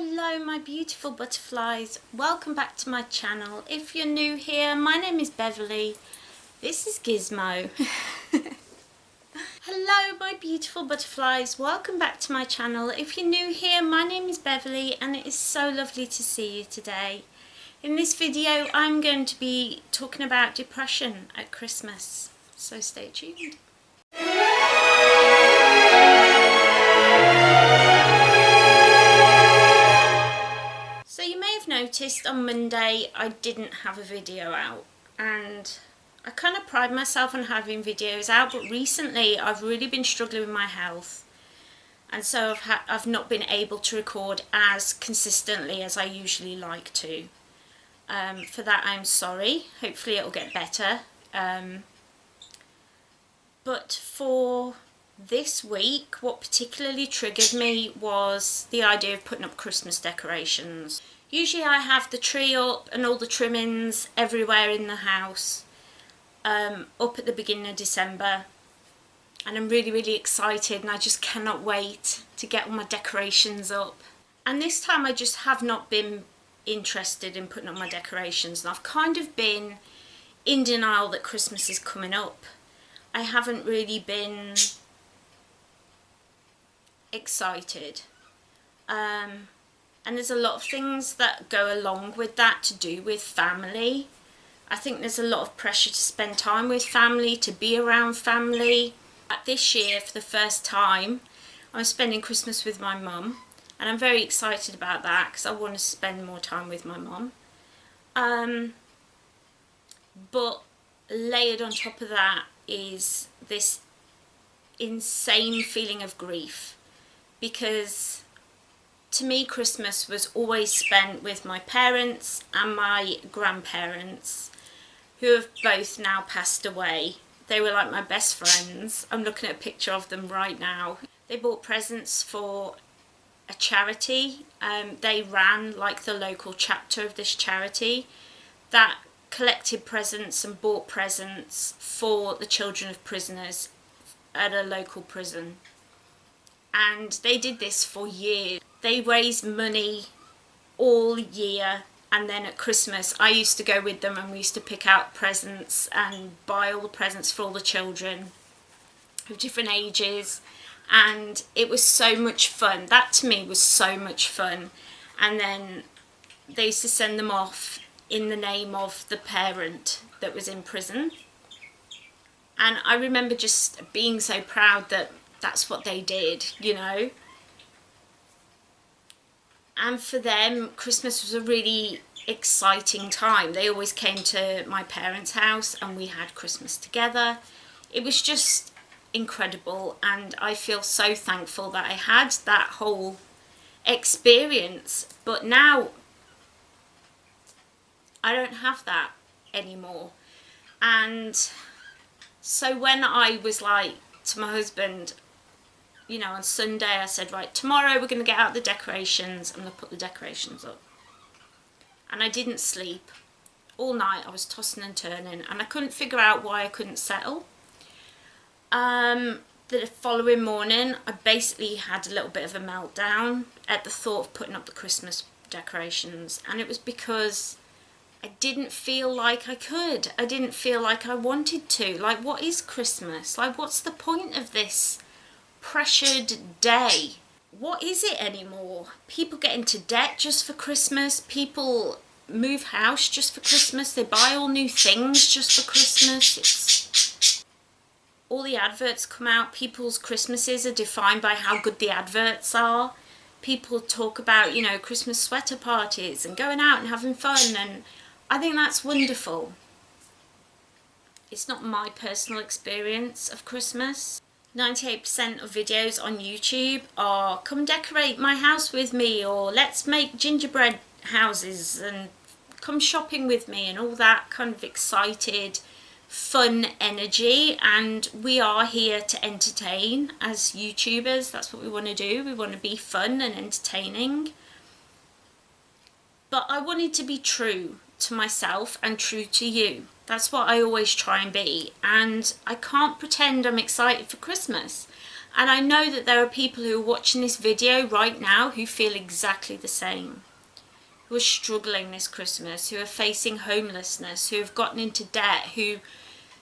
Hello my beautiful butterflies, welcome back to my channel. If you're new here, my name is Beverley, this is Gizmo. Hello my beautiful butterflies, welcome back to my channel. If you're new here, my name is Beverley and it is so lovely to see you today. In this video I'm going to be talking about depression at Christmas, so stay tuned. So you may have noticed on Monday I didn't have a video out, and I kind of pride myself on having videos out, but recently I've really been struggling with my health, and so I've not been able to record as consistently as I usually like to. For that I'm sorry, hopefully it'll get better. But for this week, what particularly triggered me was the idea of putting up Christmas decorations. Usually I have the tree up and all the trimmings everywhere in the house up at the beginning of December, and I'm really excited and I just cannot wait to get all my decorations up. And this time I just have not been interested in putting up my decorations, and I've kind of been in denial that Christmas is coming up. I haven't really been excited, and there's a lot of things that go along with that to do with family. I think there's a lot of pressure to spend time with family, to be around family. This year, for the first time, I'm spending Christmas with my mum, and I'm very excited about that because I want to spend more time with my mum. But layered on top of that is this insane feeling of grief, because to me Christmas was always spent with my parents and my grandparents, who have both now passed away. They were like my best friends. I'm looking at a picture of them right now. They bought presents for a charity. They ran like the local chapter of this charity that collected presents and bought presents for the children of prisoners at a local prison. And they did this for years. They raised money all year, and then at Christmas I used to go with them and we used to pick out presents and buy all the presents for all the children of different ages, and it was so much fun. That to me was so much fun. And then they used to send them off in the name of the parent that was in prison, and I remember just being so proud that that's what they did, you know. And for them, Christmas was a really exciting time. They always came to my parents' house and we had Christmas together. It was just incredible, and I feel so thankful that I had that whole experience. But now I don't have that anymore. And so when I was like to my husband, you know, on Sunday I said, right, tomorrow we're going to get out the decorations, I'm going to put the decorations up. And I didn't sleep all night. I was tossing and turning and I couldn't figure out why I couldn't settle. The following morning I basically had a little bit of a meltdown at the thought of putting up the Christmas decorations, and it was because I didn't feel like I could. I didn't feel like I wanted to. Like, what is Christmas? Like, what's the point of this pressured day? What is it anymore? People get into debt just for Christmas. People move house just for Christmas. They buy all new things just for Christmas. All the adverts come out. People's Christmases are defined by how good the adverts are. People talk about, you know, Christmas sweater parties and going out and having fun, and I think that's wonderful. It's not my personal experience of Christmas. 98% of videos on YouTube are come decorate my house with me, or let's make gingerbread houses and come shopping with me, and all that kind of excited, fun energy. And we are here to entertain as YouTubers. That's what we want to do. We want to be fun and entertaining. But I wanted to be true to myself and true to you. That's what I always try and be, and I can't pretend I'm excited for Christmas. And I know that there are people who are watching this video right now who feel exactly the same, who are struggling this Christmas, who are facing homelessness, who have gotten into debt, who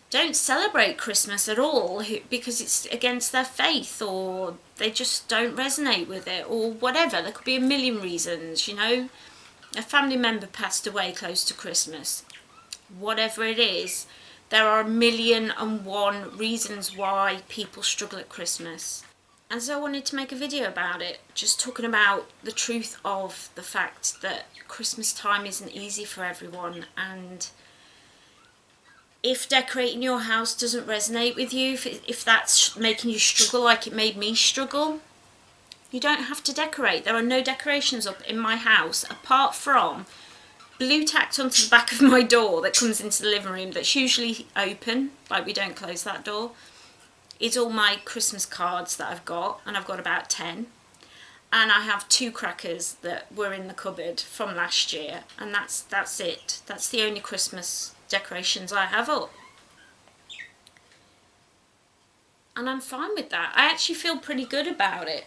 don't celebrate Christmas at all because it's against their faith, or they just don't resonate with it, or whatever. There could be a million reasons, you know. A family member passed away close to Christmas. Whatever it is, there are 1,000,001 reasons why people struggle at Christmas. And so I wanted to make a video about it, just talking about the truth of the fact that Christmas time isn't easy for everyone. And if decorating your house doesn't resonate with you, if that's making you struggle like it made me struggle, you don't have to decorate. There are no decorations up in my house apart from blue tacked onto the back of my door that comes into the living room, that's usually open, like we don't close that door. It's all my Christmas cards that I've got, and I've got about 10. And I have 2 crackers that were in the cupboard from last year, and that's it. That's the only Christmas decorations I have up. And I'm fine with that. I actually feel pretty good about it.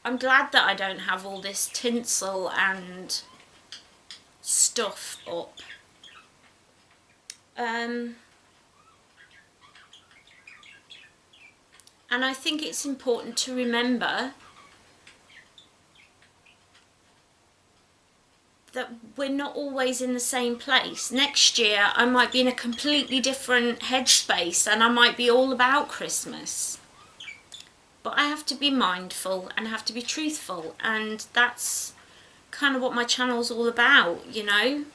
I'm glad that I don't have all this tinsel and stuff up. And I think it's important to remember that we're not always in the same place. Next year I might be in a completely different headspace and I might be all about Christmas. But I have to be mindful and I have to be truthful, and that's kind of what my channel's all about, you know,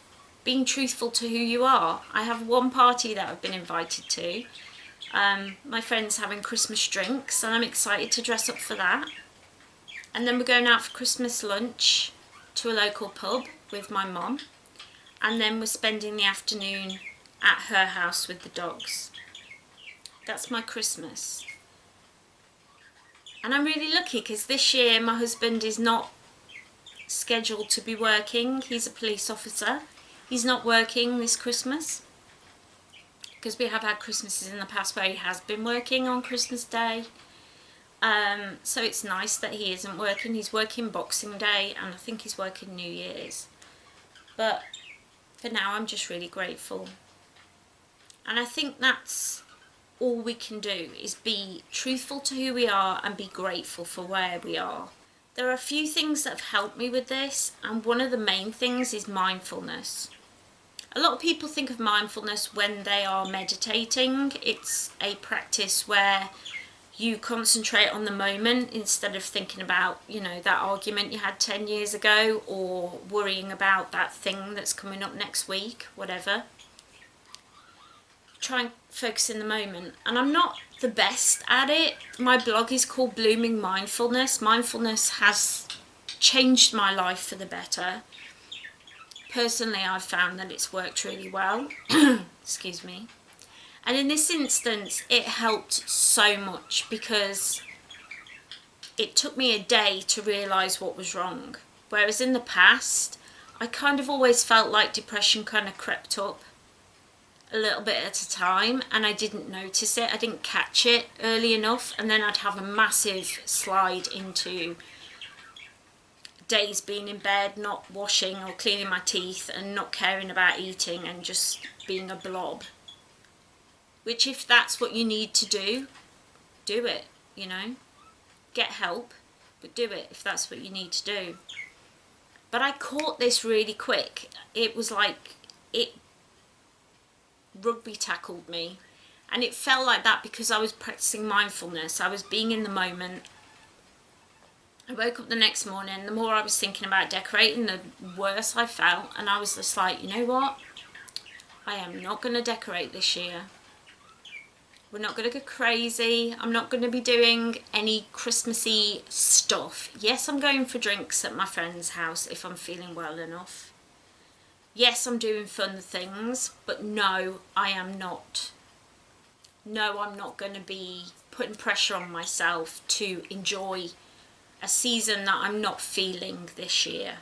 being truthful to who you are. I have one party that I've been invited to. My friend's having Christmas drinks and I'm excited to dress up for that. And then we're going out for Christmas lunch to a local pub with my mum, and then we're spending the afternoon at her house with the dogs. That's my Christmas. And I'm really lucky because this year my husband is not scheduled to be working. He's a police officer. He's not working this Christmas, because we have had Christmases in the past where he has been working on Christmas Day. So it's nice that he isn't working. He's working Boxing Day and I think he's working New Year's. But for now I'm just really grateful. And I think that's all we can do, is be truthful to who we are and be grateful for where we are. There are a few things that have helped me with this, and one of the main things is mindfulness. A lot of people think of mindfulness when they are meditating. It's a practice where you concentrate on the moment instead of thinking about, you know, that argument you had 10 years ago, or worrying about that thing that's coming up next week, whatever. Try and focus in the moment. And I'm not the best at it. My blog is called Blooming Mindfulness. Mindfulness has changed my life for the better. Personally, I've found that it's worked really well. Excuse me. And in this instance, it helped so much because it took me a day to realise what was wrong. Whereas in the past, I kind of always felt like depression kind of crept up a little bit at a time, and I didn't notice it. I didn't catch it early enough, and then I'd have a massive slide into days being in bed, not washing or cleaning my teeth, and not caring about eating, and just being a blob. Which, if that's what you need to do it, you know. Get help, but do it if that's what you need to do. But I caught this really quick. It was like it rugby tackled me, and it felt like that because I was practicing mindfulness. I was being in the moment. I woke up the next morning, the more I was thinking about decorating, the worse I felt, and I was just like, you know what, I am not going to decorate this year. We're not going to go crazy. I'm not going to be doing any Christmassy stuff. Yes, I'm going for drinks at my friend's house if I'm feeling well enough. Yes, I'm doing fun things, but no, I am not. No, I'm not going to be putting pressure on myself to enjoy a season that I'm not feeling this year.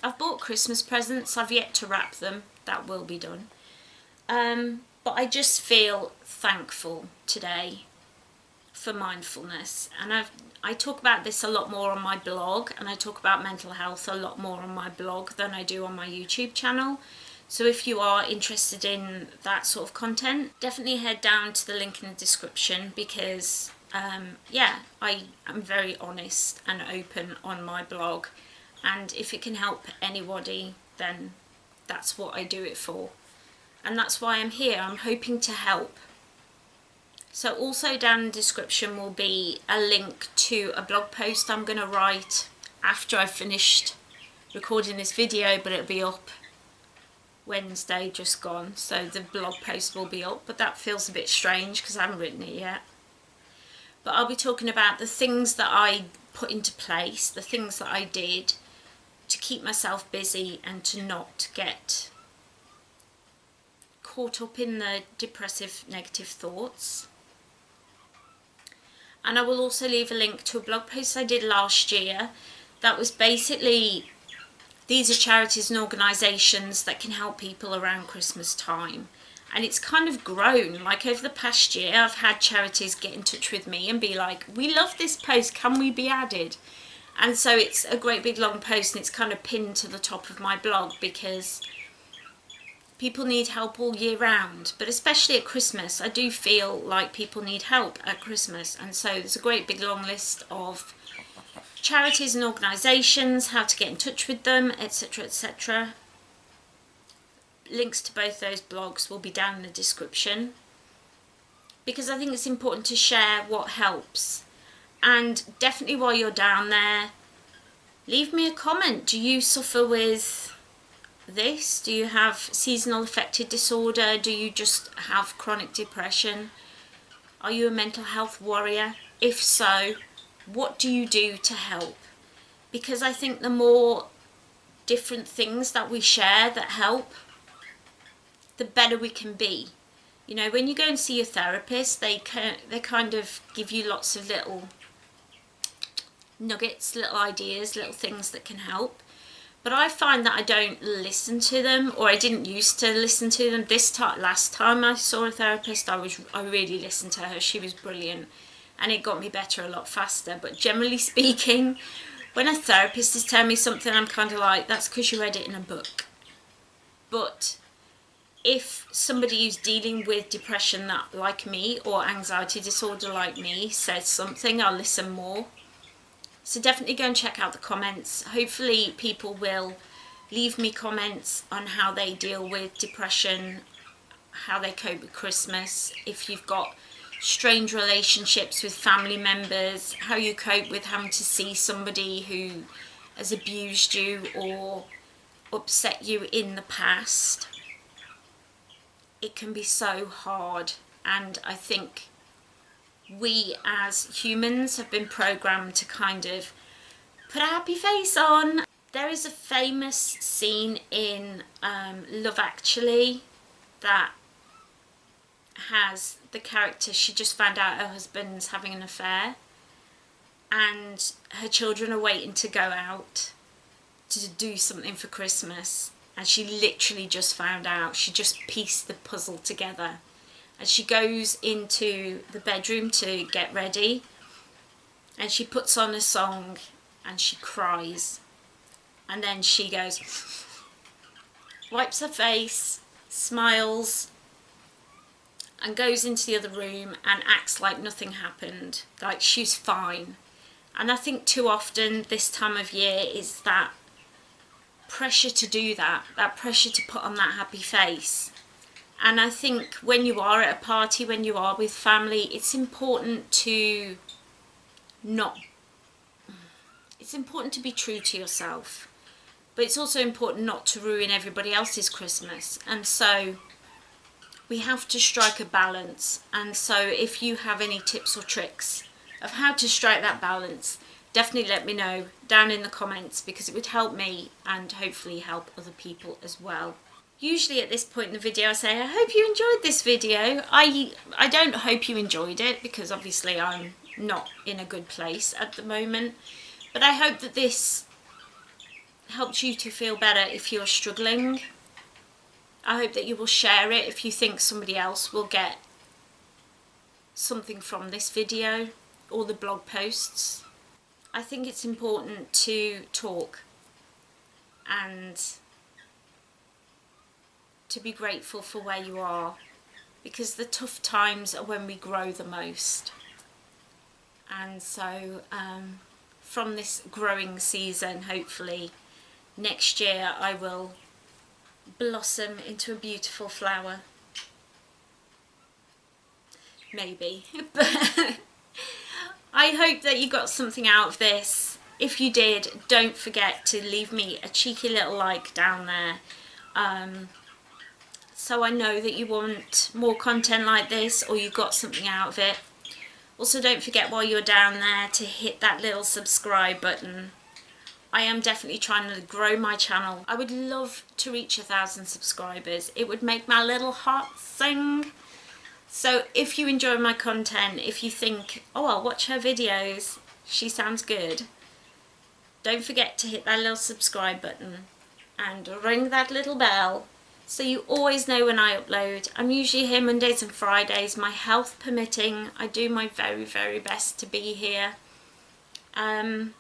I've bought Christmas presents. I've yet to wrap them. That will be done. But I just feel thankful today for mindfulness, and I talk about this a lot more on my blog, and I talk about mental health a lot more on my blog than I do on my YouTube channel. So if you are interested in that sort of content, definitely head down to the link in the description, because yeah, I am very honest and open on my blog, and if it can help anybody, then that's what I do it for, and that's why I'm here. I'm hoping to help. So also down in the description will be a link to a blog post I'm going to write after I've finished recording this video, but it'll be up Wednesday just gone, so the blog post will be up, but that feels a bit strange because I haven't written it yet. But I'll be talking about the things that I put into place, the things that I did to keep myself busy and to not get caught up in the depressive negative thoughts. And I will also leave a link to a blog post I did last year that was basically, these are charities and organisations that can help people around Christmas time. And it's kind of grown, like over the past year I've had charities get in touch with me and be like, we love this post, can we be added? And so it's a great big long post, and it's kind of pinned to the top of my blog because people need help all year round, but especially at Christmas. I do feel like people need help at Christmas, and so there's a great big long list of charities and organisations, how to get in touch with them, etc, etc. Links to both those blogs will be down in the description, because I think it's important to share what helps. And definitely while you're down there, leave me a comment. Do you suffer with this? Do you have seasonal affective disorder? Do you just have chronic depression? Are you a mental health warrior? If so, what do you do to help? Because I think the more different things that we share that help, the better we can be. You know, when you go and see a therapist, they kind of give you lots of little nuggets, little ideas, little things that can help. But I find that I don't listen to them, or I didn't used to listen to them. Last time I saw a therapist, I really listened to her. She was brilliant, and it got me better a lot faster. But generally speaking, when a therapist is telling me something, I'm kind of like, that's because you read it in a book. But if somebody who's dealing with depression that like me, or anxiety disorder like me, says something, I'll listen more. So definitely go and check out the comments. Hopefully people will leave me comments on how they deal with depression, how they cope with Christmas, if you've got strange relationships with family members, how you cope with having to see somebody who has abused you or upset you in the past. It can be so hard, and I think we as humans have been programmed to kind of put a happy face on. There is a famous scene in Love Actually that has the character, she just found out her husband's having an affair, and her children are waiting to go out to do something for Christmas, and she literally just found out. She just pieced the puzzle together. And she goes into the bedroom to get ready, and she puts on a song and she cries, and then she goes, wipes her face, smiles, and goes into the other room and acts like nothing happened, like she's fine. And I think too often this time of year is that pressure to do that pressure to put on that happy face. And I think when you are at a party, when you are with family, it's important to be true to yourself, but it's also important not to ruin everybody else's Christmas. And so we have to strike a balance. And so if you have any tips or tricks of how to strike that balance, definitely let me know down in the comments, because it would help me and hopefully help other people as well. Usually at this point in the video I say, I hope you enjoyed this video. I don't hope you enjoyed it, because obviously I'm not in a good place at the moment. But I hope that this helps you to feel better if you're struggling. I hope that you will share it if you think somebody else will get something from this video or the blog posts. I think it's important to talk and to be grateful for where you are, because the tough times are when we grow the most. And so from this growing season, hopefully next year I will blossom into a beautiful flower. Maybe. But I hope that you got something out of this. If you did, don't forget to leave me a cheeky little like down there, so I know that you want more content like this, or you got something out of it. Also, don't forget while you're down there to hit that little subscribe button. I am definitely trying to grow my channel. I would love to reach 1,000 subscribers. It would make my little heart sing. So if you enjoy my content, if you think, oh, I'll watch her videos, she sounds good, don't forget to hit that little subscribe button and ring that little bell so you always know when I upload. I'm usually here Mondays and Fridays, my health permitting. I do my very, very best to be here. I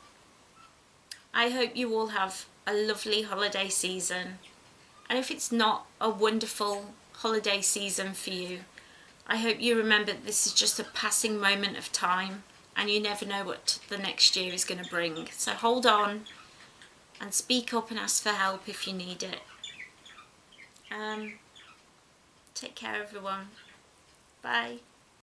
hope you all have a lovely holiday season. And if it's not a wonderful holiday season for you, I hope you remember that this is just a passing moment of time and you never know what the next year is going to bring. So hold on and speak up and ask for help if you need it. Take care, everyone. Bye.